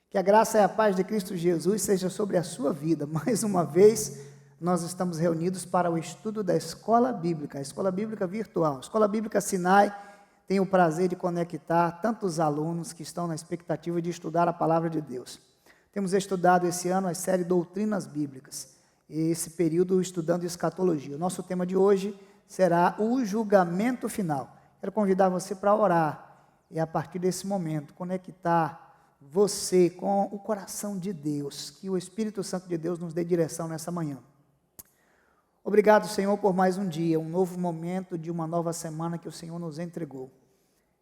Que a graça e a paz de Cristo Jesus seja sobre a sua vida. Mais uma vez, nós estamos reunidos para o estudo da Escola Bíblica, a Escola Bíblica Virtual. A Escola Bíblica Sinai tem o prazer de conectar tantos alunos que estão na expectativa de estudar a Palavra de Deus. Temos estudado esse ano a série Doutrinas Bíblicas, e esse período estudando escatologia. O nosso tema de hoje será o julgamento final. Quero convidar você para orar e a partir desse momento conectar você com o coração de Deus, que o Espírito Santo de Deus nos dê direção nessa manhã. Obrigado, Senhor, por mais um dia, um novo momento de uma nova semana que o Senhor nos entregou.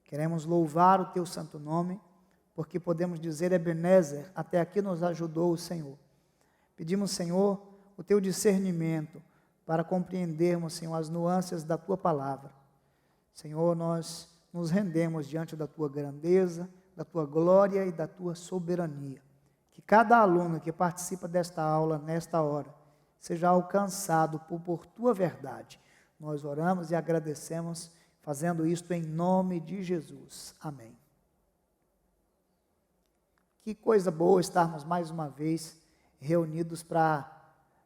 Queremos louvar o Teu santo nome, porque podemos dizer, Ebenezer, até aqui nos ajudou o Senhor. Pedimos, Senhor, o Teu discernimento para compreendermos, Senhor, as nuances da Tua palavra. Senhor, nós nos rendemos diante da Tua grandeza, da Tua glória e da Tua soberania. Que cada aluno que participa desta aula, nesta hora, seja alcançado por Tua verdade. Nós oramos e agradecemos, fazendo isto em nome de Jesus. Amém. Que coisa boa estarmos mais uma vez reunidos para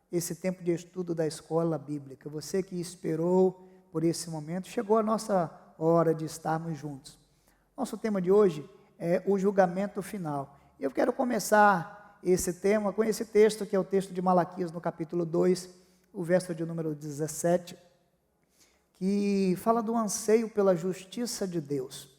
esse tempo de estudo da Escola Bíblica. Você que esperou por esse momento, chegou a nossa hora de estarmos juntos. Nosso tema de hoje é o julgamento final. Eu quero começar esse tema com esse texto, que é o texto de Malaquias, no capítulo 2, o verso de número 17, que fala do anseio pela justiça de Deus.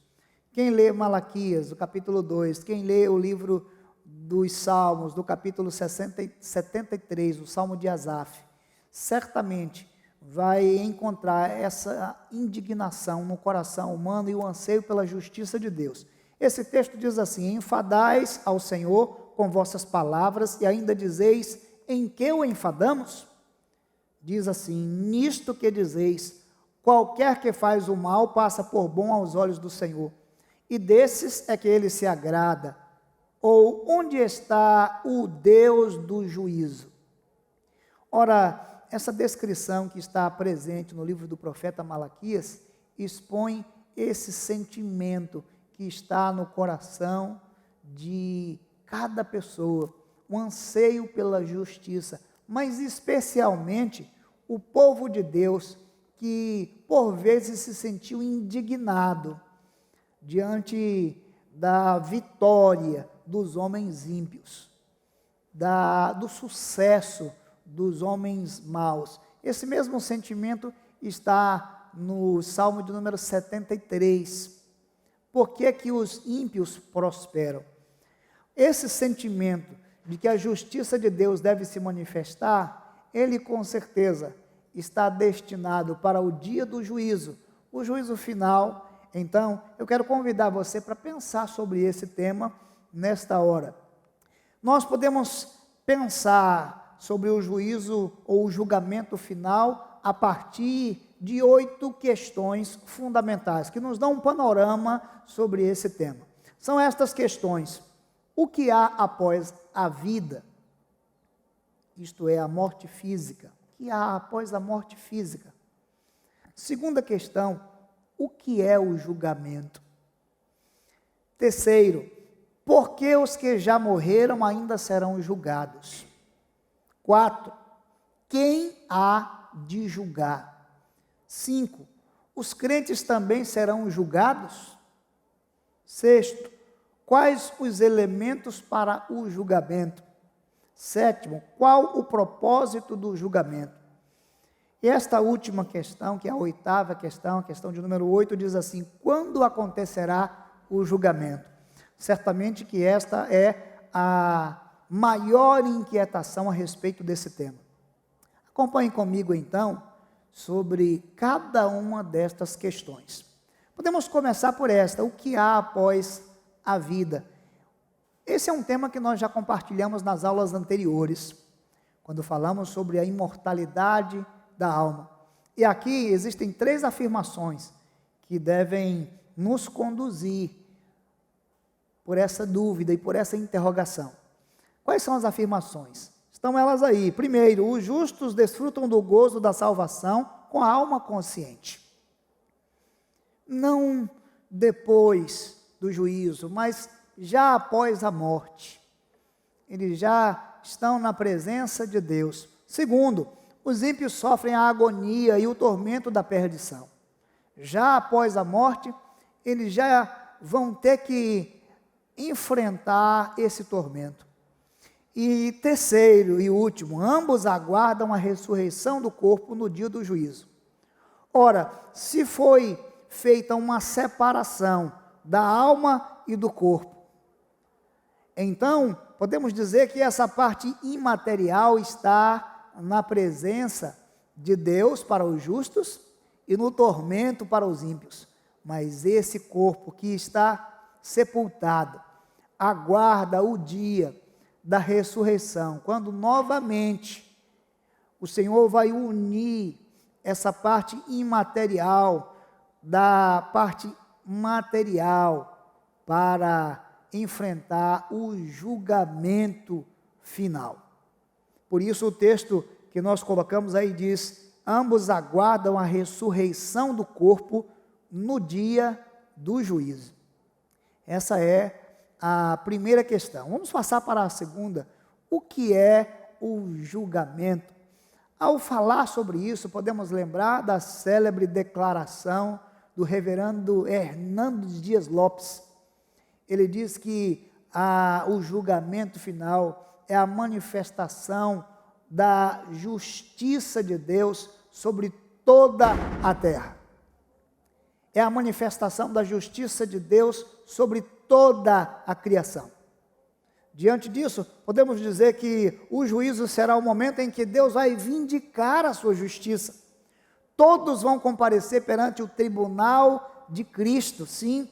Quem lê Malaquias, do capítulo 2, quem lê o livro dos Salmos, do capítulo 73, o Salmo de Asaf, certamente vai encontrar essa indignação no coração humano e o anseio pela justiça de Deus. Esse texto diz assim: enfadais ao Senhor com vossas palavras e ainda dizeis, em que o enfadamos? Diz assim, nisto que dizeis, qualquer que faz o mal passa por bom aos olhos do Senhor, e desses é que ele se agrada. Ou onde está o Deus do juízo? Ora, essa descrição que está presente no livro do profeta Malaquias expõe esse sentimento que está no coração de cada pessoa, o anseio pela justiça, mas especialmente o povo de Deus, que por vezes se sentiu indignado diante da vitória dos homens ímpios, do sucesso dos homens maus. Esse mesmo sentimento está no Salmo de número 73. Por que que os ímpios prosperam? Esse sentimento de que a justiça de Deus deve se manifestar, ele com certeza está destinado para o dia do juízo, o juízo final. Então, eu quero convidar você para pensar sobre esse tema nesta hora. Nós podemos pensar sobre o juízo ou o julgamento final a partir de 8 questões fundamentais, que nos dão um panorama sobre esse tema. São estas questões: o que há após a vida? Isto é, a morte física. O que há após a morte física? Segunda questão: o que é o julgamento? Terceiro, por que os que já morreram ainda serão julgados? 4, quem há de julgar? 5, os crentes também serão julgados? 6, quais os elementos para o julgamento? 7, qual o propósito do julgamento? E esta última questão, que é a 8ª questão, a questão de número 8, diz assim: quando acontecerá o julgamento? Certamente que esta é a maior inquietação a respeito desse tema. Acompanhe comigo então sobre cada uma destas questões. Podemos começar por esta: o que há após a vida? Esse é um tema que nós já compartilhamos nas aulas anteriores, quando falamos sobre a imortalidade da alma. E aqui existem 3 afirmações que devem nos conduzir por essa dúvida e por essa interrogação. Quais são as afirmações? Estão elas aí. Primeiro, os justos desfrutam do gozo da salvação com a alma consciente. Não depois do juízo, mas já após a morte. eles já estão na presença de Deus. Segundo, os ímpios sofrem a agonia e o tormento da perdição. Já após a morte, eles já vão ter que enfrentar esse tormento. E terceiro e último, ambos aguardam a ressurreição do corpo no dia do juízo. Ora, se foi feita uma separação da alma e do corpo, então podemos dizer que essa parte imaterial está na presença de Deus para os justos e no tormento para os ímpios. Mas esse corpo que está sepultado aguarda o dia da ressurreição, quando novamente o Senhor vai unir essa parte imaterial da parte material para enfrentar o julgamento final. Por isso o texto que nós colocamos aí diz: ambos aguardam a ressurreição do corpo no dia do juízo. Essa é a primeira questão. Vamos passar para a segunda. O que é o julgamento? Ao falar sobre isso, podemos lembrar da célebre declaração do reverendo Hernando Dias Lopes. Ele diz que o julgamento final é a manifestação da justiça de Deus sobre toda a terra. É a manifestação da justiça de Deus sobre toda a criação. Diante disso, podemos dizer que o juízo será o momento em que Deus vai vindicar a sua justiça. Todos vão comparecer perante o tribunal de Cristo, sim,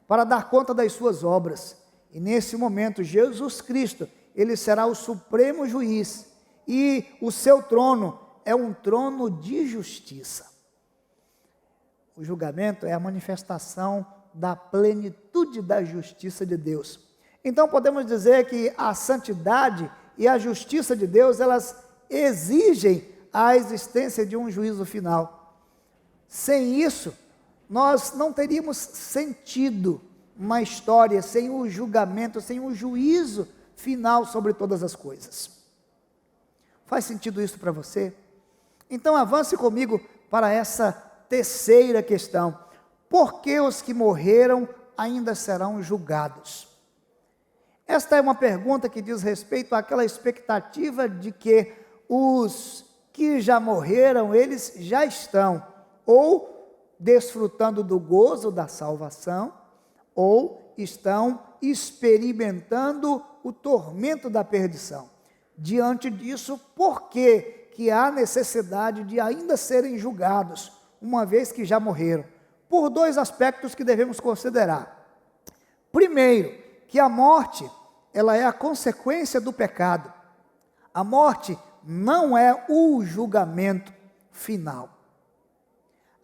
para dar conta das suas obras. E nesse momento, Jesus Cristo, ele será o supremo juiz, e o seu trono é um trono de justiça. O julgamento é a manifestação da plenitude da justiça de Deus. Então podemos dizer que a santidade e a justiça de Deus, elas exigem a existência de um juízo final. Sem isso, nós não teríamos sentido uma história sem o julgamento, sem o juízo final sobre todas as coisas. Faz sentido isso para você? Então avance comigo para essa terceira questão. Por que os que morreram ainda serão julgados? Esta é uma pergunta que diz respeito àquela expectativa de que os que já morreram, eles já estão ou desfrutando do gozo da salvação, ou estão experimentando o tormento da perdição. Diante disso, por que há necessidade de ainda serem julgados, uma vez que já morreram? Por dois aspectos que devemos considerar. Primeiro, que a morte, ela é a consequência do pecado. A morte não é o julgamento final.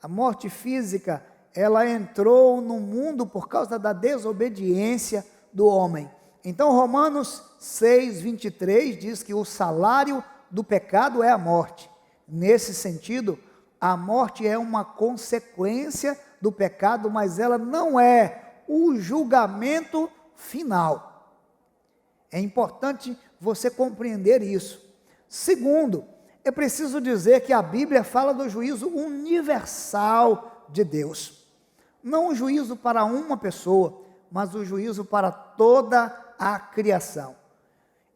A morte física, ela entrou no mundo por causa da desobediência do homem. Então Romanos 6:23 diz que o salário do pecado é a morte. Nesse sentido, a morte é uma consequência do pecado, mas ela não é o julgamento final. É importante você compreender isso. Segundo, é preciso dizer que a Bíblia fala do juízo universal de Deus. Não o juízo para uma pessoa, mas o juízo para toda a criação.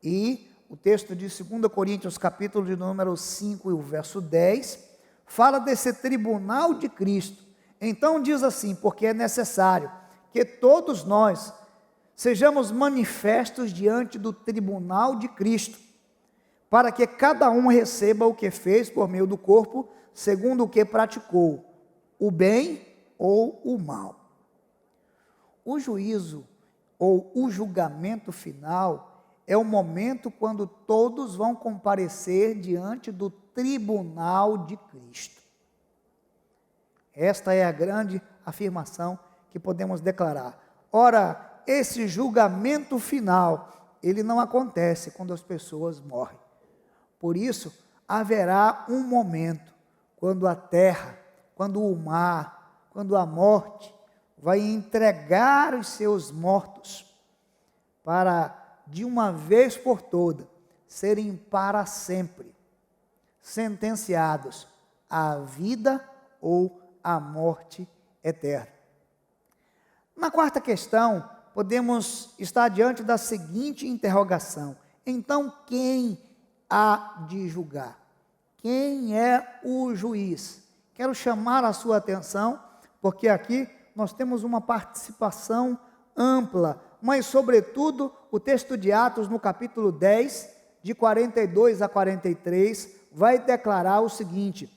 E o texto de 2 Coríntios, capítulo de número 5 e o verso 10, fala desse tribunal de Cristo. Então diz assim: porque é necessário que todos nós sejamos manifestos diante do tribunal de Cristo, para que cada um receba o que fez por meio do corpo, segundo o que praticou, o bem ou o mal. O juízo ou o julgamento final é o momento quando todos vão comparecer diante do tribunal de Cristo. Esta é a grande afirmação que podemos declarar. Ora, esse julgamento final, ele não acontece quando as pessoas morrem. Por isso, haverá um momento quando a terra, quando o mar, quando a morte vai entregar os seus mortos para de uma vez por todas, serem para sempre sentenciados à vida ou à morte eterna. Na quarta questão, podemos estar diante da seguinte interrogação: então, quem há de julgar? Quem é o juiz? Quero chamar a sua atenção, porque aqui nós temos uma participação ampla, mas sobretudo o texto de Atos no capítulo 10, de 42 a 43, vai declarar o seguinte: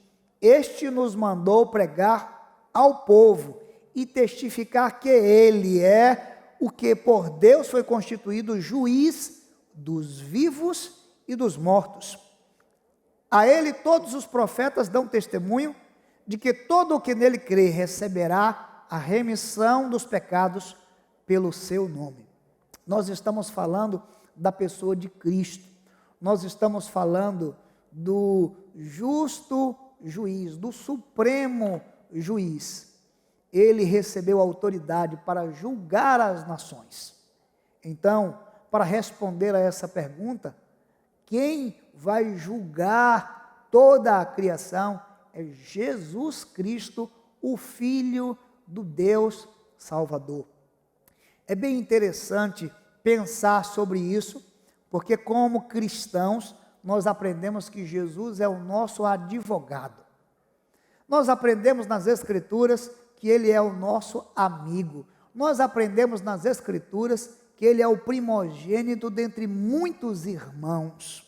este nos mandou pregar ao povo e testificar que ele é o que por Deus foi constituído juiz dos vivos e dos mortos. A ele todos os profetas dão testemunho de que todo o que nele crê receberá a remissão dos pecados pelo seu nome. Nós estamos falando da pessoa de Cristo. Nós estamos falando do justo juiz, do supremo juiz. Ele recebeu autoridade para julgar as nações. Então, para responder a essa pergunta, quem vai julgar toda a criação é Jesus Cristo, o Filho do Deus Salvador. É bem interessante pensar sobre isso, porque como cristãos, nós aprendemos que Jesus é o nosso advogado. Nós aprendemos nas Escrituras que Ele é o nosso amigo. Nós aprendemos nas Escrituras que Ele é o primogênito dentre muitos irmãos.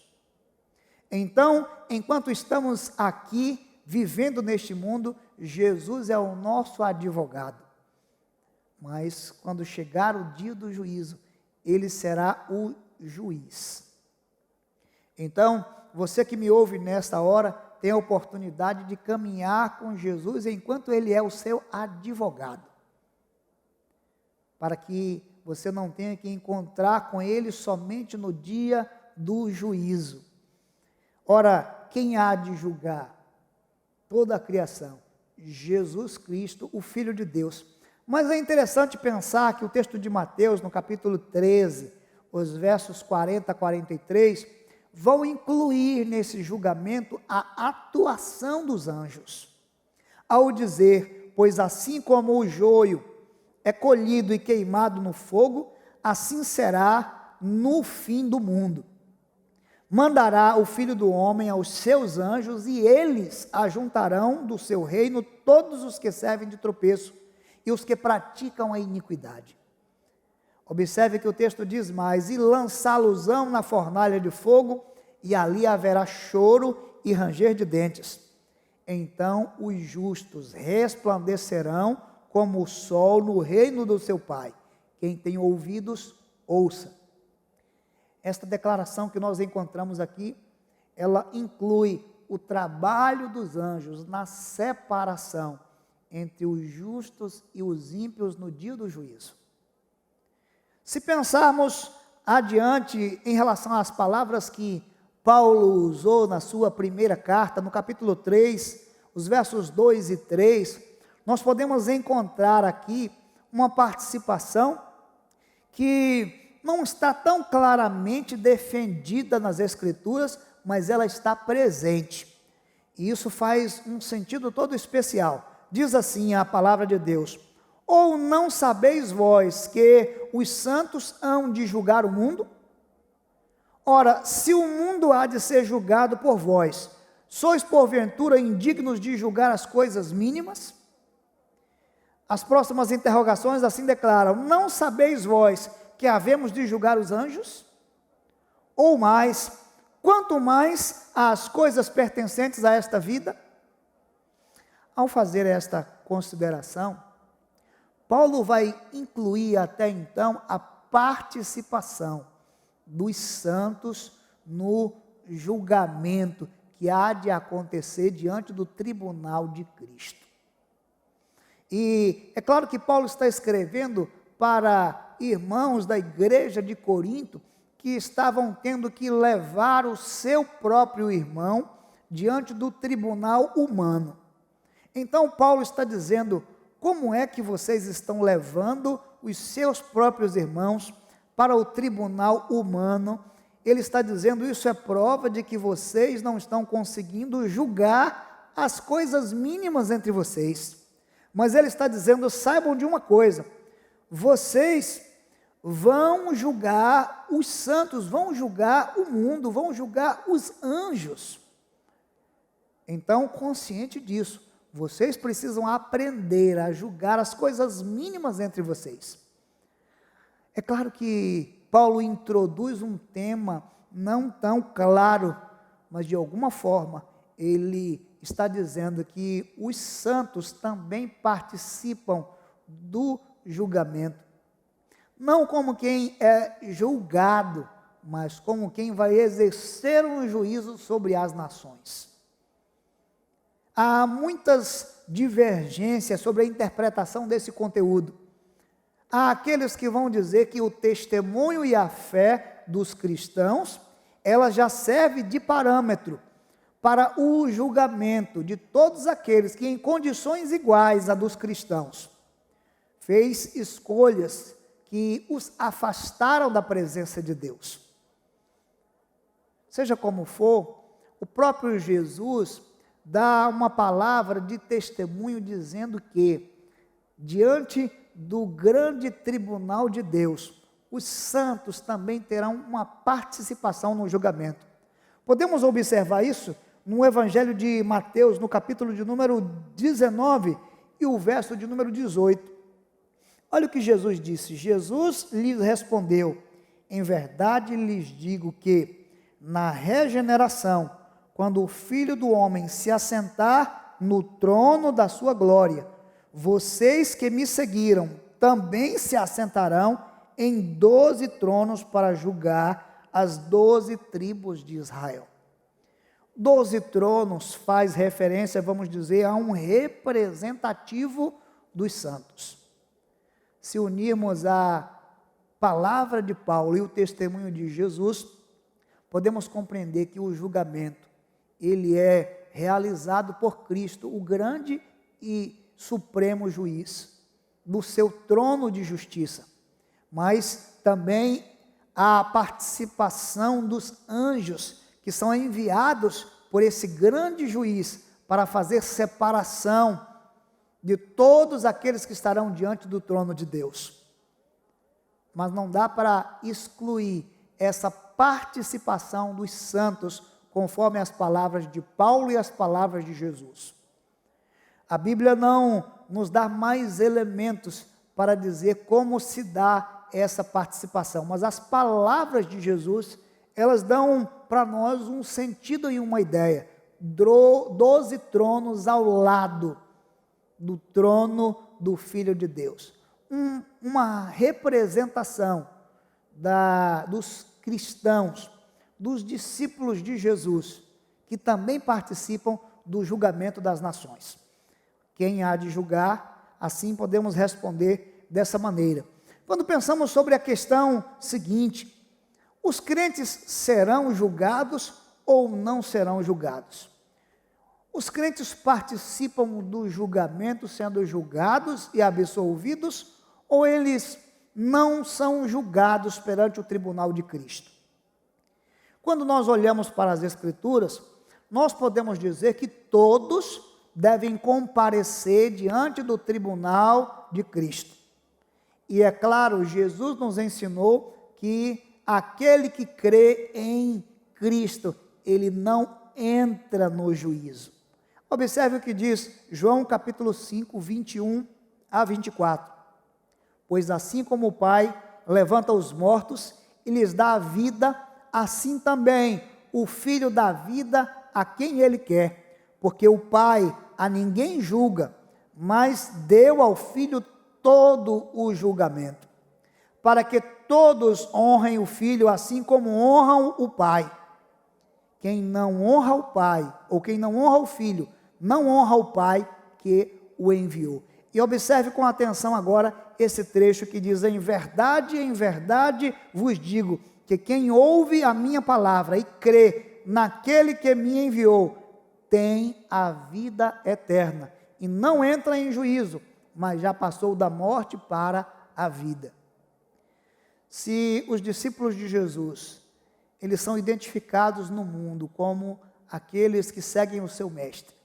Então, enquanto estamos aqui, vivendo neste mundo, Jesus é o nosso advogado. Mas quando chegar o dia do juízo, Ele será o juiz. Então, você que me ouve nesta hora, tem a oportunidade de caminhar com Jesus enquanto Ele é o seu advogado. Para que você não tenha que encontrar com Ele somente no dia do juízo. Ora, quem há de julgar toda a criação? Jesus Cristo, o Filho de Deus. Mas é interessante pensar que o texto de Mateus, no capítulo 13, os versos 40 a 43, vão incluir nesse julgamento a atuação dos anjos. Ao dizer, pois assim como o joio é colhido e queimado no fogo, assim será no fim do mundo. Mandará o Filho do Homem aos seus anjos, e eles ajuntarão do seu reino todos os que servem de tropeço e os que praticam a iniquidade. Observe que o texto diz mais: e lançá-los-ão na fornalha de fogo, e ali haverá choro e ranger de dentes. Então os justos resplandecerão como o sol no reino do seu Pai. Quem tem ouvidos, ouça. Esta declaração que nós encontramos aqui, ela inclui o trabalho dos anjos na separação entre os justos e os ímpios no dia do juízo. Se pensarmos adiante em relação às palavras que Paulo usou na sua primeira carta, no capítulo 3, os versos 2 e 3, nós podemos encontrar aqui uma participação que não está tão claramente defendida nas Escrituras, mas ela está presente. E isso faz um sentido todo especial. Diz assim a palavra de Deus: ou não sabeis vós que os santos hão de julgar o mundo? Ora, se o mundo há de ser julgado por vós, sois porventura indignos de julgar as coisas mínimas? As próximas interrogações assim declaram: não sabeis vós que havemos de julgar os anjos? Ou mais, quanto mais as coisas pertencentes a esta vida? Ao fazer esta consideração, Paulo vai incluir até então a participação dos santos no julgamento que há de acontecer diante do tribunal de Cristo. E é claro que Paulo está escrevendo para irmãos da igreja de Corinto que estavam tendo que levar o seu próprio irmão diante do tribunal humano. Então Paulo está dizendo: como é que vocês estão levando os seus próprios irmãos para o tribunal humano, ele está dizendo: isso é prova de que vocês não estão conseguindo julgar as coisas mínimas entre vocês. Mas ele está dizendo: saibam de uma coisa, vocês vão julgar os santos, vão julgar o mundo, vão julgar os anjos. Então, consciente disso, vocês precisam aprender a julgar as coisas mínimas entre vocês. É claro que Paulo introduz um tema não tão claro, mas de alguma forma ele está dizendo que os santos também participam do julgamento. Não como quem é julgado, mas como quem vai exercer um juízo sobre as nações. Há muitas divergências sobre a interpretação desse conteúdo. Há aqueles que vão dizer que o testemunho e a fé dos cristãos, ela já serve de parâmetro para o julgamento de todos aqueles que, em condições iguais à dos cristãos, fez escolhas que os afastaram da presença de Deus. Seja como for, o próprio Jesus dá uma palavra de testemunho dizendo que, diante do grande tribunal de Deus, os santos também terão uma participação no julgamento. Podemos observar isso no Evangelho de Mateus, no capítulo de número 19 e o verso de número 18. Olha o que Jesus disse. Jesus lhes respondeu: em verdade lhes digo que, na regeneração, quando o Filho do Homem se assentar no trono da sua glória, vocês que me seguiram também se assentarão em 12 tronos para julgar as 12 tribos de Israel. 12 tronos faz referência, vamos dizer, a um representativo dos santos. Se unirmos a palavra de Paulo e o testemunho de Jesus, podemos compreender que o julgamento, ele é realizado por Cristo, o grande e supremo juiz, do seu trono de justiça. Mas também a participação dos anjos, que são enviados por esse grande juiz para fazer separação de todos aqueles que estarão diante do trono de Deus. Mas não dá para excluir essa participação dos santos, conforme as palavras de Paulo e as palavras de Jesus. A Bíblia não nos dá mais elementos para dizer como se dá essa participação, mas as palavras de Jesus, elas dão para nós um sentido e uma ideia. 12 tronos ao lado do trono do Filho de Deus. Uma representação dos cristãos, dos discípulos de Jesus, que também participam do julgamento das nações. Quem há de julgar? Assim podemos responder dessa maneira. Quando pensamos sobre a questão seguinte, os crentes serão julgados ou não serão julgados? Os crentes participam do julgamento, sendo julgados e absolvidos, ou eles não são julgados perante o tribunal de Cristo? Quando nós olhamos para as Escrituras, nós podemos dizer que todos devem comparecer diante do tribunal de Cristo. E é claro, Jesus nos ensinou que aquele que crê em Cristo, ele não entra no juízo. Observe o que diz João capítulo 5, 21 a 24. Pois assim como o Pai levanta os mortos e lhes dá a vida, assim também o Filho dá vida a quem Ele quer. Porque o Pai a ninguém julga, mas deu ao Filho todo o julgamento, para que todos honrem o Filho assim como honram o Pai. Quem não honra o Pai, ou quem não honra o Filho, não honra o Pai que o enviou. E observe com atenção agora esse trecho que diz: em verdade vos digo, que quem ouve a minha palavra e crê naquele que me enviou, tem a vida eterna, e não entra em juízo, mas já passou da morte para a vida. Se os discípulos de Jesus, eles são identificados no mundo como aqueles que seguem o seu mestre,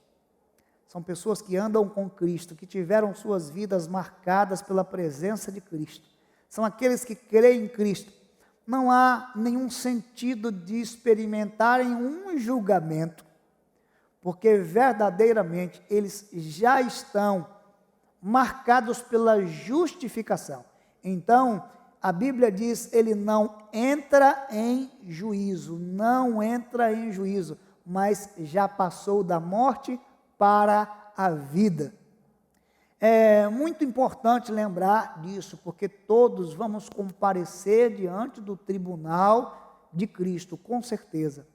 são pessoas que andam com Cristo, que tiveram suas vidas marcadas pela presença de Cristo, são aqueles que creem em Cristo. Não há nenhum sentido de experimentarem um julgamento, porque verdadeiramente eles já estão marcados pela justificação. Então, a Bíblia diz, ele não entra em juízo, não entra em juízo, mas já passou da morte para a vida. É muito importante lembrar disso, porque todos vamos comparecer diante do tribunal de Cristo, com certeza.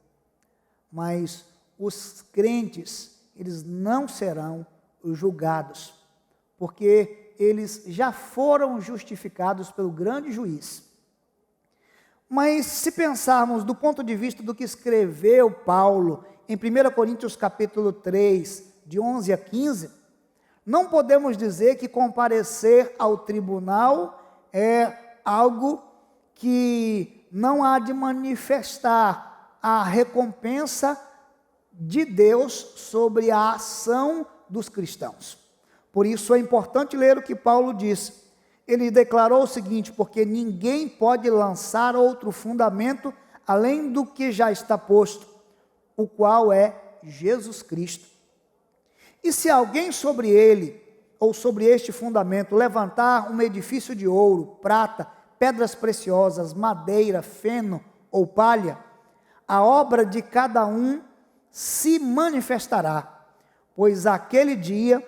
Mas os crentes, eles não serão julgados, porque eles já foram justificados pelo grande juiz. Mas se pensarmos do ponto de vista do que escreveu Paulo em 1 Coríntios capítulo 3, de 11 a 15, não podemos dizer que comparecer ao tribunal é algo que não há de manifestar a recompensa de Deus sobre a ação dos cristãos. Por isso é importante ler o que Paulo disse. Ele declarou o seguinte: porque ninguém pode lançar outro fundamento além do que já está posto, o qual é Jesus Cristo. E se alguém sobre ele, ou sobre este fundamento, levantar um edifício de ouro, prata, pedras preciosas, madeira, feno ou palha, a obra de cada um se manifestará, pois aquele dia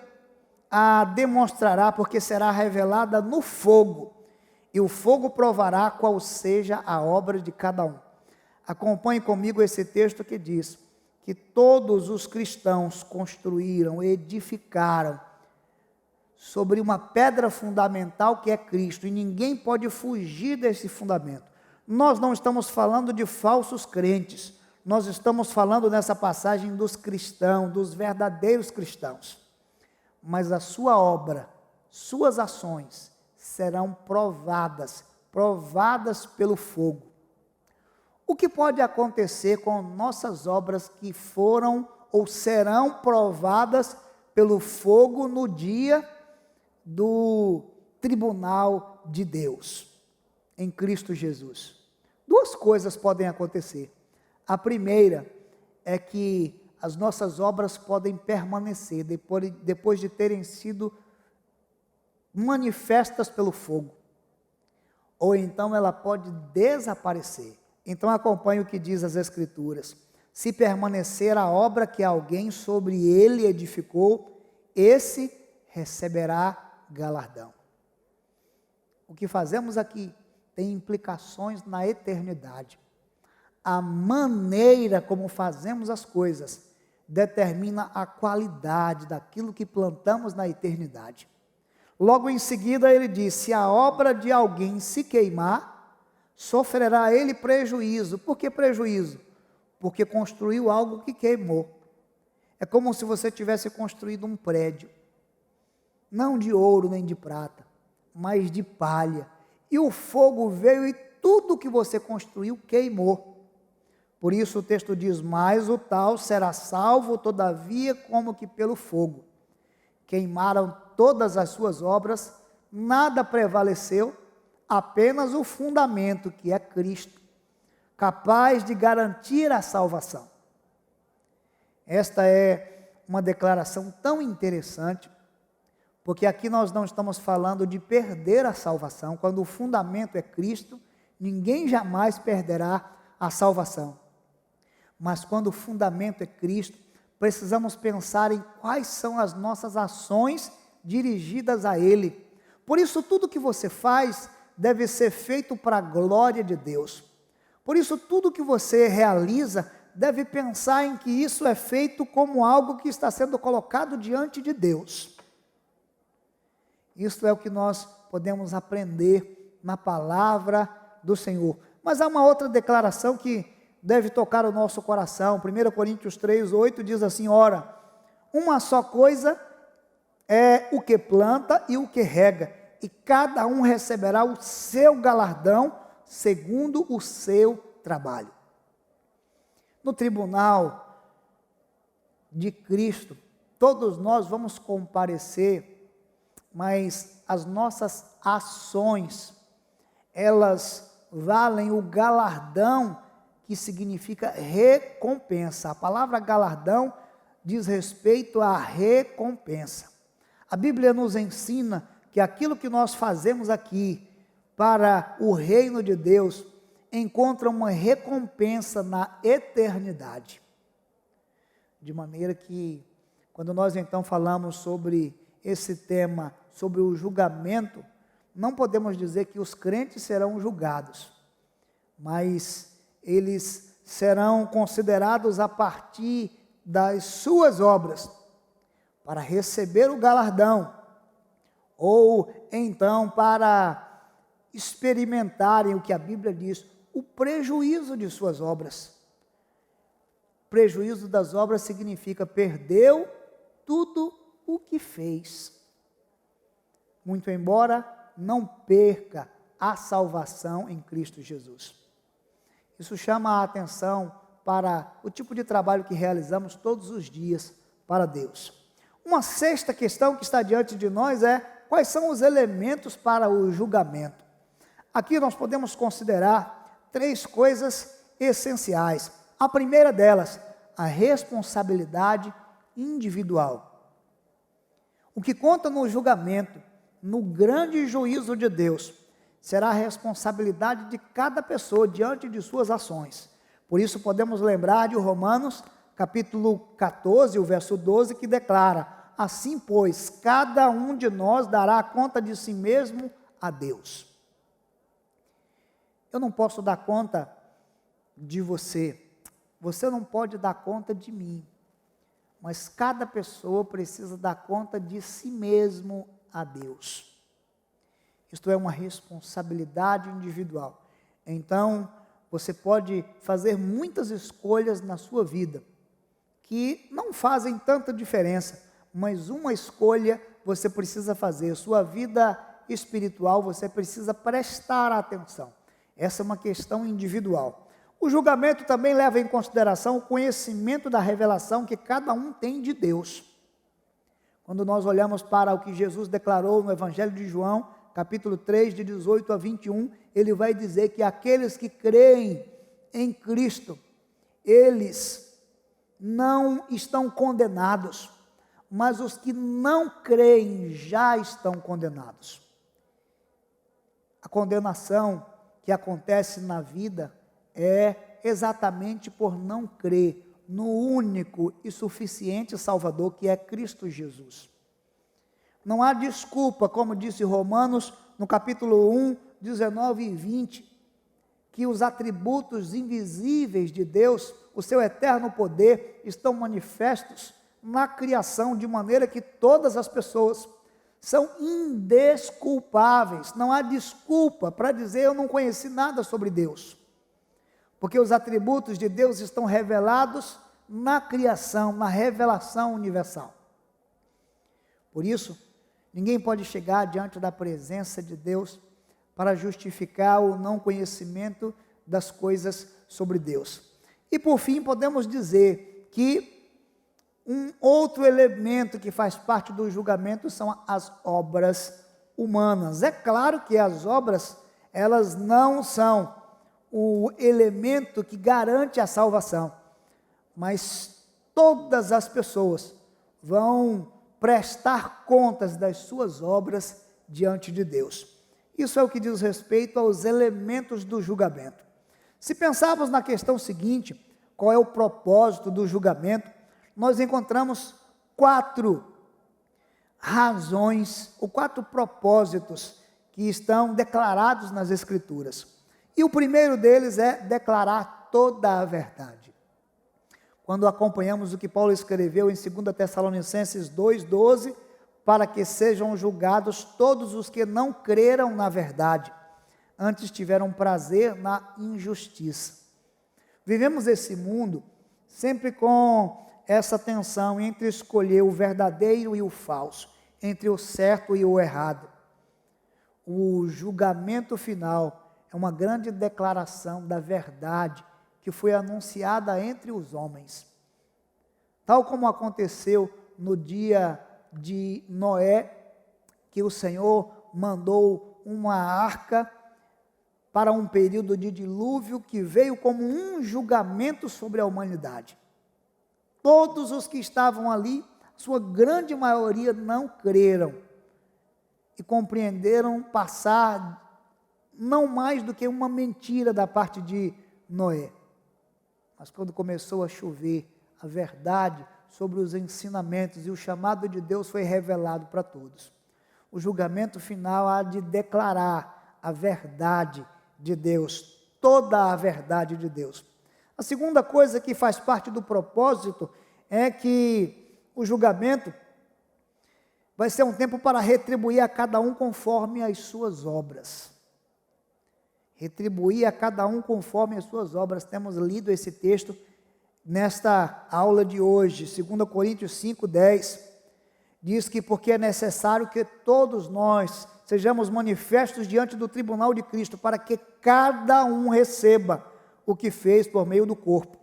a demonstrará, porque será revelada no fogo, e o fogo provará qual seja a obra de cada um. Acompanhe comigo esse texto que diz que todos os cristãos construíram, edificaram sobre uma pedra fundamental que é Cristo, e ninguém pode fugir desse fundamento. Nós não estamos falando de falsos crentes, nós estamos falando nessa passagem dos cristãos, dos verdadeiros cristãos. Mas a sua obra, suas ações serão provadas pelo fogo. O que pode acontecer com nossas obras que foram ou serão provadas pelo fogo no dia do tribunal de Deus, em Cristo Jesus? Duas coisas podem acontecer. A primeira é que as nossas obras podem permanecer depois de terem sido manifestas pelo fogo, ou então ela pode desaparecer. Então acompanhe o que diz as Escrituras: se permanecer a obra que alguém sobre ele edificou, esse receberá galardão. O que fazemos aqui tem implicações na eternidade. A maneira como fazemos as coisas determina a qualidade daquilo que plantamos na eternidade. Logo em seguida ele diz: se a obra de alguém se queimar, sofrerá ele prejuízo. Por que prejuízo? Porque construiu algo que queimou. É como se você tivesse construído um prédio, não de ouro nem de prata, mas de palha, e o fogo veio e tudo que você construiu queimou. Por isso o texto diz: mas o tal será salvo, todavia, como que pelo fogo. Queimaram todas as suas obras, nada prevaleceu, apenas o fundamento, que é Cristo, capaz de garantir a salvação. Esta é uma declaração tão interessante, porque aqui nós não estamos falando de perder a salvação. Quando o fundamento é Cristo, ninguém jamais perderá a salvação. Mas quando o fundamento é Cristo, precisamos pensar em quais são as nossas ações dirigidas a Ele. Por isso, tudo que você faz deve ser feito para a glória de Deus. Por isso, tudo que você realiza deve pensar em que isso é feito como algo que está sendo colocado diante de Deus. Isso é o que nós podemos aprender na palavra do Senhor. Mas há uma outra declaração que deve tocar o nosso coração. 1 Coríntios 3, 8 diz assim: ora, uma só coisa é o que planta e o que rega, e cada um receberá o seu galardão segundo o seu trabalho. No tribunal de Cristo, todos nós vamos comparecer, mas as nossas ações, elas valem o galardão, que significa recompensa. A palavra galardão diz respeito à recompensa. A Bíblia nos ensina que aquilo que nós fazemos aqui para o reino de Deus encontra uma recompensa na eternidade. De maneira que, quando nós então falamos sobre esse tema, sobre o julgamento, não podemos dizer que os crentes serão julgados, mas eles serão considerados a partir das suas obras, para receber o galardão, ou então para experimentarem o que a Bíblia diz, o prejuízo de suas obras. Prejuízo das obras significa perdeu tudo o que fez. Muito embora não perca a salvação em Cristo Jesus. Isso chama a atenção para o tipo de trabalho que realizamos todos os dias para Deus. Uma sexta questão que está diante de nós é: quais são os elementos para o julgamento? Aqui nós podemos considerar 3 coisas essenciais. A primeira delas, a responsabilidade individual. O que conta no julgamento, no grande juízo de Deus, será a responsabilidade de cada pessoa diante de suas ações. Por isso podemos lembrar de Romanos, capítulo 14, o verso 12, que declara: assim, pois, cada um de nós dará conta de si mesmo a Deus. Eu não posso dar conta de você, você não pode dar conta de mim, mas cada pessoa precisa dar conta de si mesmo a Deus. Isto é uma responsabilidade individual. Então, você pode fazer muitas escolhas na sua vida, que não fazem tanta diferença, mas uma escolha você precisa fazer. Sua vida espiritual, você precisa prestar atenção. Essa é uma questão individual. O julgamento também leva em consideração o conhecimento da revelação que cada um tem de Deus. Quando nós olhamos para o que Jesus declarou no Evangelho de João, capítulo 3, de 18 a 21, ele vai dizer que aqueles que creem em Cristo, eles não estão condenados, mas os que não creem já estão condenados. A condenação que acontece na vida é exatamente por não crer no único e suficiente Salvador, que é Cristo Jesus. Não há desculpa, como disse Romanos, no capítulo 1, 19 e 20, que os atributos invisíveis de Deus, o seu eterno poder, estão manifestos na criação, de maneira que todas as pessoas são indesculpáveis. Não há desculpa para dizer: eu não conheci nada sobre Deus, porque os atributos de Deus estão revelados na criação, na revelação universal. Por isso, ninguém pode chegar diante da presença de Deus para justificar o não conhecimento das coisas sobre Deus. E por fim, podemos dizer que um outro elemento que faz parte do julgamento são as obras humanas. É claro que as obras, elas não são o elemento que garante a salvação, mas todas as pessoas vão prestar contas das suas obras diante de Deus. Isso é o que diz respeito aos elementos do julgamento. Se pensarmos na questão seguinte, qual é o propósito do julgamento, nós encontramos 4 razões, ou 4 propósitos que estão declarados nas Escrituras. E o primeiro deles é declarar toda a verdade. Quando acompanhamos o que Paulo escreveu em 2 Tessalonicenses 2,12, para que sejam julgados todos os que não creram na verdade, antes tiveram prazer na injustiça. Vivemos esse mundo sempre com essa tensão entre escolher o verdadeiro e o falso, entre o certo e o errado. O julgamento final é uma grande declaração da verdade que foi anunciada entre os homens. Tal como aconteceu no dia de Noé, que o Senhor mandou uma arca para um período de dilúvio que veio como um julgamento sobre a humanidade. Todos os que estavam ali, sua grande maioria, não creram e compreenderam passar não mais do que uma mentira da parte de Noé. Mas quando começou a chover, a verdade sobre os ensinamentos e o chamado de Deus foi revelado para todos. O julgamento final há de declarar a verdade de Deus, toda a verdade de Deus. A segunda coisa que faz parte do propósito é que o julgamento vai ser um tempo para retribuir a cada um conforme as suas obras. Retribuir a cada um conforme as suas obras. Temos lido esse texto nesta aula de hoje, 2 Coríntios 5:10, diz que porque é necessário que todos nós sejamos manifestos diante do tribunal de Cristo, para que cada um receba o que fez por meio do corpo,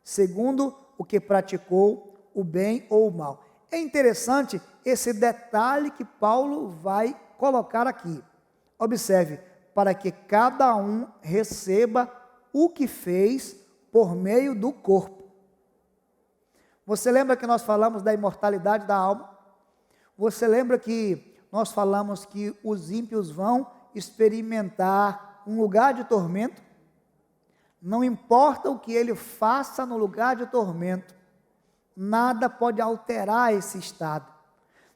segundo o que praticou, o bem ou o mal. É interessante esse detalhe que Paulo vai colocar aqui. Observe, para que cada um receba o que fez por meio do corpo. Você lembra que nós falamos da imortalidade da alma? Você lembra que nós falamos que os ímpios vão experimentar um lugar de tormento? Não importa o que ele faça no lugar de tormento, nada pode alterar esse estado.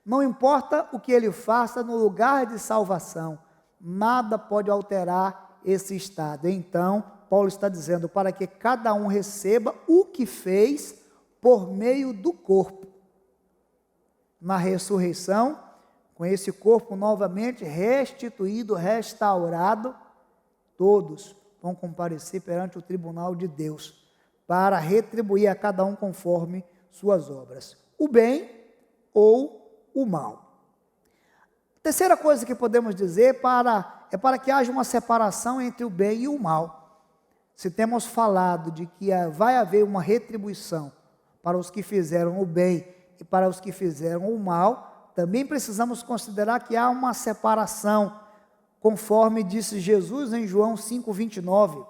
Não importa o que ele faça no lugar de salvação, nada pode alterar esse estado. Então, Paulo está dizendo para que cada um receba o que fez por meio do corpo. Na ressurreição, com esse corpo novamente restituído, restaurado, todos vão comparecer perante o tribunal de Deus, para retribuir a cada um conforme suas obras, o bem ou o mal. A terceira coisa que podemos dizer é para que haja uma separação entre o bem e o mal. Se temos falado de que vai haver uma retribuição para os que fizeram o bem e para os que fizeram o mal, também precisamos considerar que há uma separação, conforme disse Jesus em João 5:29,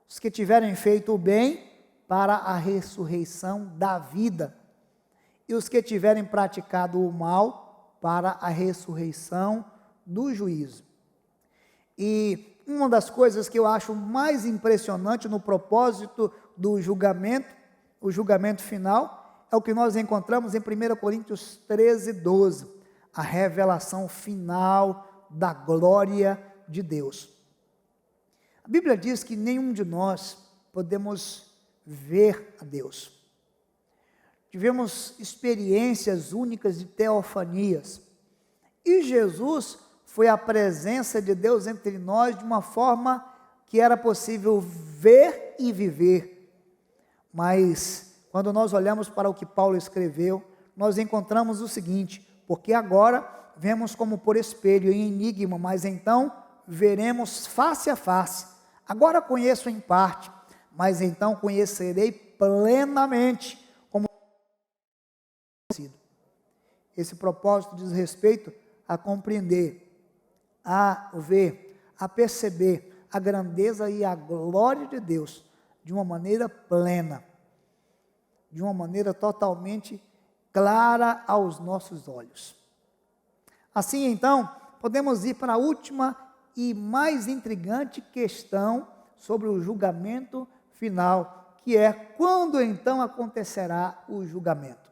os que tiverem feito o bem para a ressurreição da vida, e os que tiverem praticado o mal para a ressurreição do juízo. E uma das coisas que eu acho mais impressionante no propósito do julgamento, o julgamento final, é o que nós encontramos em 1 Coríntios 13:12, a revelação final da glória de Deus. A Bíblia diz que nenhum de nós podemos ver a Deus. Tivemos experiências únicas de teofanias, e Jesus foi a presença de Deus entre nós de uma forma que era possível ver e viver. Mas quando nós olhamos para o que Paulo escreveu, nós encontramos o seguinte: porque agora vemos como por espelho, em enigma, mas então veremos face a face. Agora conheço em parte, mas então conhecerei plenamente, como conhecido. Esse propósito diz respeito a compreender, a ver, a perceber a grandeza e a glória de Deus de uma maneira plena, de uma maneira totalmente clara aos nossos olhos. Assim, então, podemos ir para a última e mais intrigante questão sobre o julgamento final, que é: quando então acontecerá o julgamento?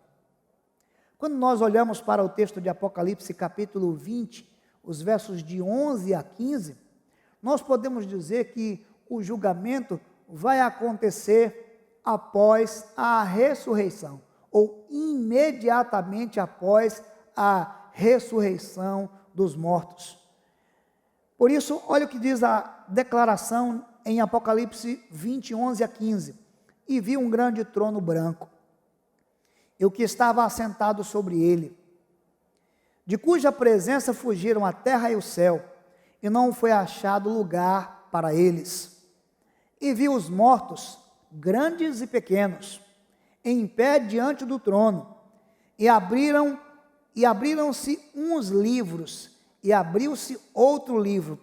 Quando nós olhamos para o texto de Apocalipse, capítulo 20, os versos de 11 a 15, nós podemos dizer que o julgamento vai acontecer após a ressurreição, ou imediatamente após a ressurreição dos mortos. Por isso, olha o que diz a declaração em Apocalipse 20, 11 a 15. E vi um grande trono branco, e o que estava assentado sobre ele, de cuja presença fugiram a terra e o céu, e não foi achado lugar para eles. E vi os mortos, grandes e pequenos, em pé diante do trono, e abriram-se uns livros, e abriu-se outro livro.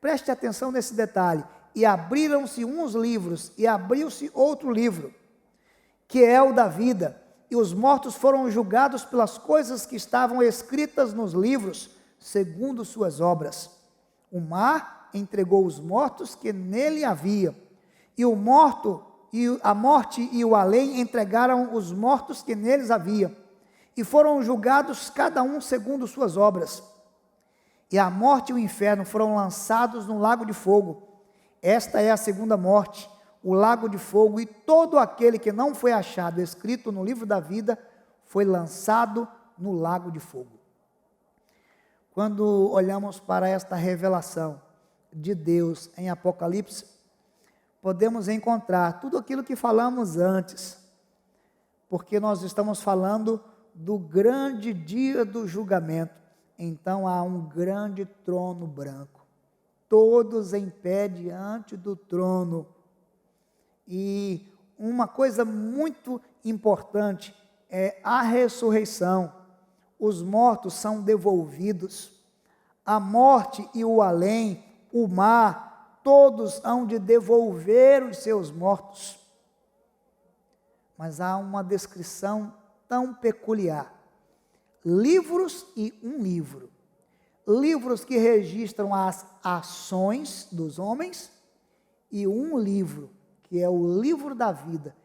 Preste atenção nesse detalhe. E abriram-se uns livros, e abriu-se outro livro, que é o da vida. E os mortos foram julgados pelas coisas que estavam escritas nos livros, segundo suas obras. O mar entregou os mortos que nele havia, e a morte e o além entregaram os mortos que neles havia, e foram julgados cada um segundo suas obras. E a morte e o inferno foram lançados no lago de fogo. Esta é a segunda morte, o lago de fogo, e todo aquele que não foi achado escrito no livro da vida foi lançado no lago de fogo. Quando olhamos para esta revelação de Deus em Apocalipse, podemos encontrar tudo aquilo que falamos antes, porque nós estamos falando do grande dia do julgamento. Então há um grande trono branco, todos em pé diante do trono. E uma coisa muito importante é a ressurreição. Os mortos são devolvidos. A morte e o além, o mar, todos hão de devolver os seus mortos. Mas há uma descrição tão peculiar. Livros e um livro. Livros que registram as ações dos homens, e um livro, que é o livro da vida,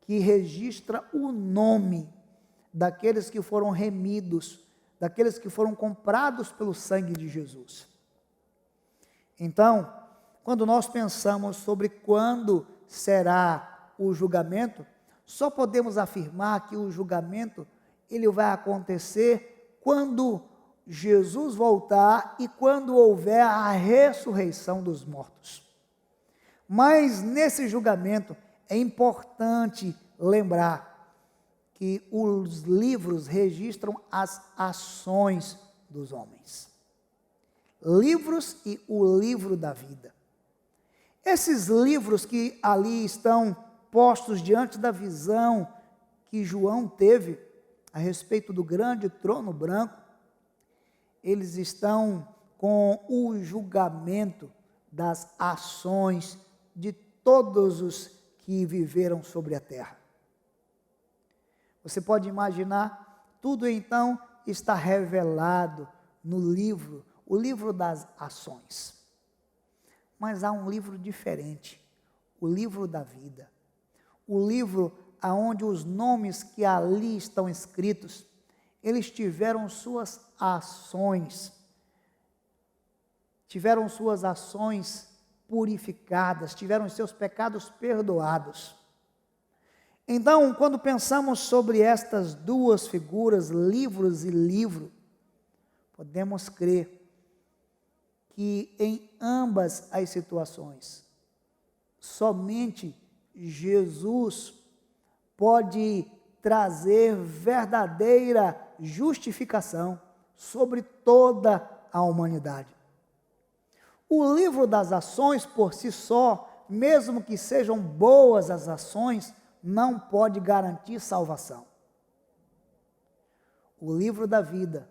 que registra o nome daqueles que foram remidos, daqueles que foram comprados pelo sangue de Jesus. Então, quando nós pensamos sobre quando será o julgamento, só podemos afirmar que o julgamento ele vai acontecer quando Jesus voltar e quando houver a ressurreição dos mortos. Mas nesse julgamento é importante lembrar que os livros registram as ações dos homens. Livros e o livro da vida. Esses livros que ali estão postos diante da visão que João teve a respeito do grande trono branco, eles estão com o julgamento das ações de todos os que viveram sobre a terra. Você pode imaginar, tudo então está revelado no livro, o livro das ações. Mas há um livro diferente, o livro da vida. O livro aonde os nomes que ali estão escritos, eles tiveram suas ações purificadas, tiveram seus pecados perdoados. Então, quando pensamos sobre estas duas figuras, livros e livro, podemos crer que em ambas as situações, somente Jesus pode trazer verdadeira justificação sobre toda a humanidade. O livro das ações por si só, mesmo que sejam boas as ações, não pode garantir salvação. O livro da vida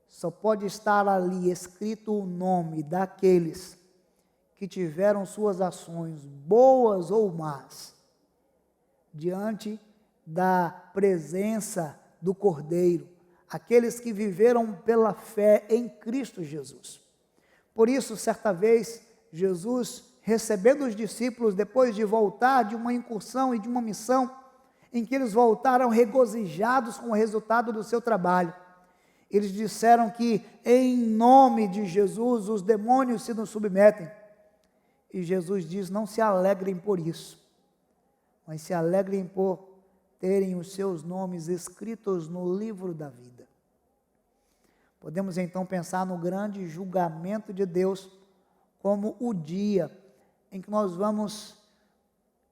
só pode estar ali escrito o nome daqueles que tiveram suas ações boas ou más diante da presença do Cordeiro, aqueles que viveram pela fé em Cristo Jesus. Por isso, certa vez, Jesus, recebendo os discípulos, depois de voltar de uma incursão e de uma missão, em que eles voltaram regozijados com o resultado do seu trabalho, eles disseram que em nome de Jesus os demônios se nos submetem. E Jesus diz: não se alegrem por isso, mas se alegrem por terem os seus nomes escritos no livro da vida. Podemos então pensar no grande julgamento de Deus como o dia em que nós vamos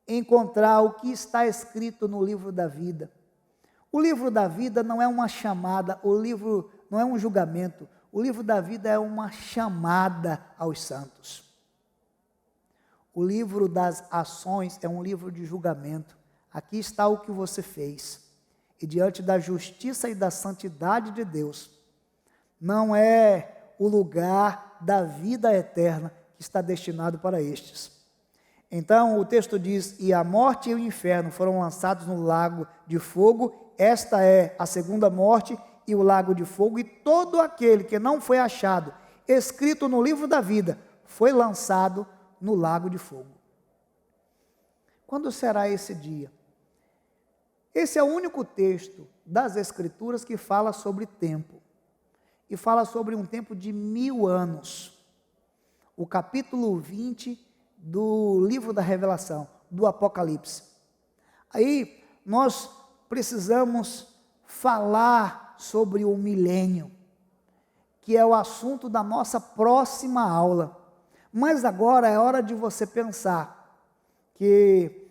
encontrar o que está escrito no livro da vida. O livro da vida não é uma chamada, o livro não é um julgamento, o livro da vida é uma chamada aos santos. O livro das ações é um livro de julgamento. Aqui está o que você fez. E diante da justiça e da santidade de Deus, não é o lugar da vida eterna que está destinado para estes. Então o texto diz: e a morte e o inferno foram lançados no lago de fogo. Esta é a segunda morte e o lago de fogo. E todo aquele que não foi achado escrito no livro da vida foi lançado no lago de fogo. Quando será esse dia? Esse é o único texto das Escrituras que fala sobre tempo. E fala sobre um tempo de 1000 anos. O capítulo 20 do livro da Revelação, do Apocalipse. Aí nós precisamos falar sobre o milênio, que é o assunto da nossa próxima aula. Mas agora é hora de você pensar que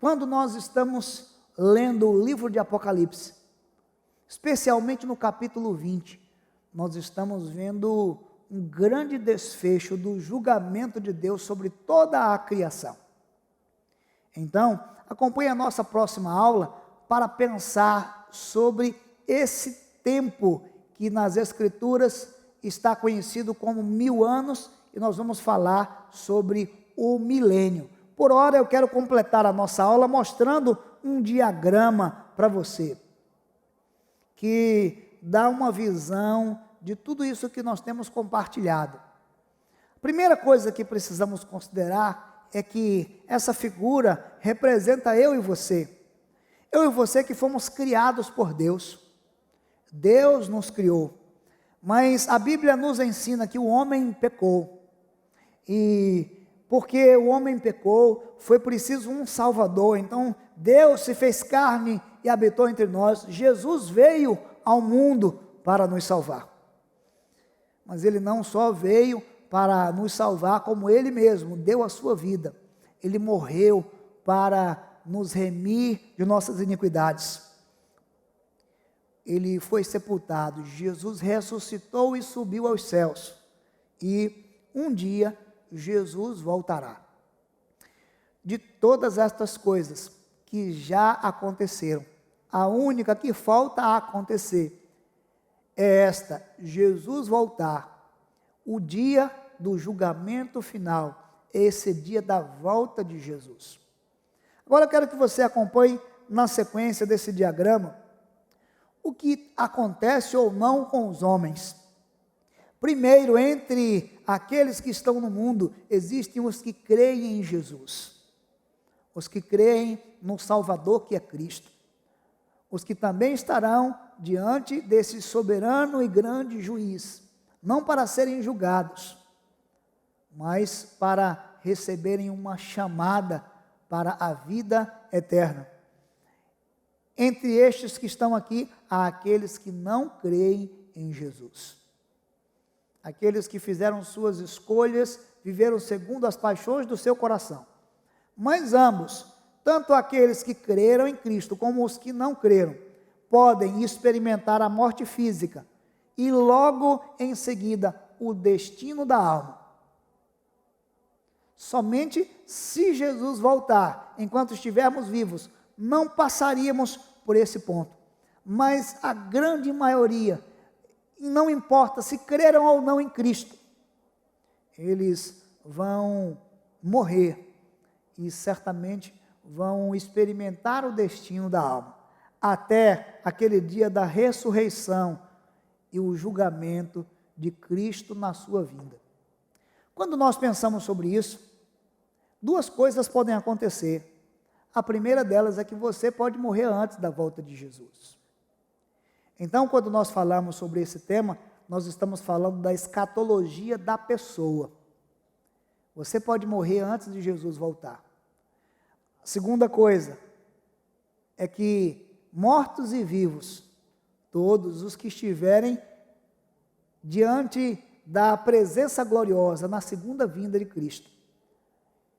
quando nós estamos lendo o livro de Apocalipse, especialmente no capítulo 20, nós estamos vendo um grande desfecho do julgamento de Deus sobre toda a criação. Então, acompanhe a nossa próxima aula para pensar sobre esse tempo que nas Escrituras está conhecido como 1000 anos, e nós vamos falar sobre o milênio. Por hora eu quero completar a nossa aula mostrando um diagrama para você, que dá uma visão de tudo isso que nós temos compartilhado. A primeira coisa que precisamos considerar é que essa figura representa eu e você. Eu e você que fomos criados por Deus. Deus nos criou. Mas a Bíblia nos ensina que o homem pecou. E porque o homem pecou, foi preciso um Salvador. Então Deus se fez carne e habitou entre nós. Jesus veio ao mundo para nos salvar. Mas Ele não só veio para nos salvar, como Ele mesmo deu a sua vida. Ele morreu para nos remir de nossas iniquidades. Ele foi sepultado, Jesus ressuscitou e subiu aos céus. E um dia Jesus voltará. De todas estas coisas que já aconteceram, a única que falta a acontecer é esta: Jesus voltar. O dia do julgamento final, esse dia da volta de Jesus. Agora eu quero que você acompanhe na sequência desse diagrama o que acontece ou não com os homens. Primeiro, entre aqueles que estão no mundo, existem os que creem em Jesus, os que creem no Salvador que é Cristo, os que também estarão diante desse soberano e grande juiz, não para serem julgados, mas para receberem uma chamada para a vida eterna. Entre estes que estão aqui, há aqueles que não creem em Jesus. Aqueles que fizeram suas escolhas, viveram segundo as paixões do seu coração. Mas ambos, tanto aqueles que creram em Cristo como os que não creram, podem experimentar a morte física e logo em seguida o destino da alma. Somente se Jesus voltar, enquanto estivermos vivos, não passaríamos por esse ponto. Mas a grande maioria, não importa se creram ou não em Cristo, eles vão morrer e certamente vão experimentar o destino da alma, até aquele dia da ressurreição e o julgamento de Cristo na sua vinda. Quando nós pensamos sobre isso, duas coisas podem acontecer. A primeira delas é que você pode morrer antes da volta de Jesus. Então, quando nós falamos sobre esse tema, nós estamos falando da escatologia da pessoa. Você pode morrer antes de Jesus voltar. A segunda coisa é que mortos e vivos, todos os que estiverem diante da presença gloriosa na segunda vinda de Cristo,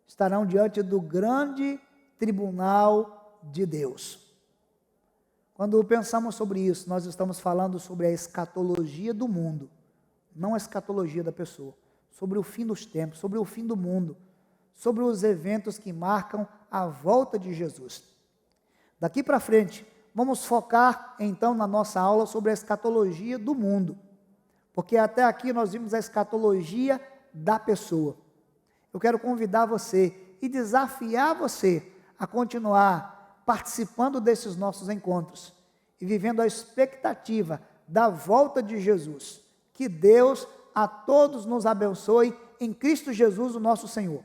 estarão diante do grande tribunal de Deus. Quando pensamos sobre isso, nós estamos falando sobre a escatologia do mundo, não a escatologia da pessoa, sobre o fim dos tempos, sobre o fim do mundo, sobre os eventos que marcam a volta de Jesus. Daqui para frente, vamos focar então na nossa aula sobre a escatologia do mundo, porque até aqui nós vimos a escatologia da pessoa. Eu quero convidar você e desafiar você a continuar participando desses nossos encontros e vivendo a expectativa da volta de Jesus. Que Deus a todos nos abençoe em Cristo Jesus, o nosso Senhor.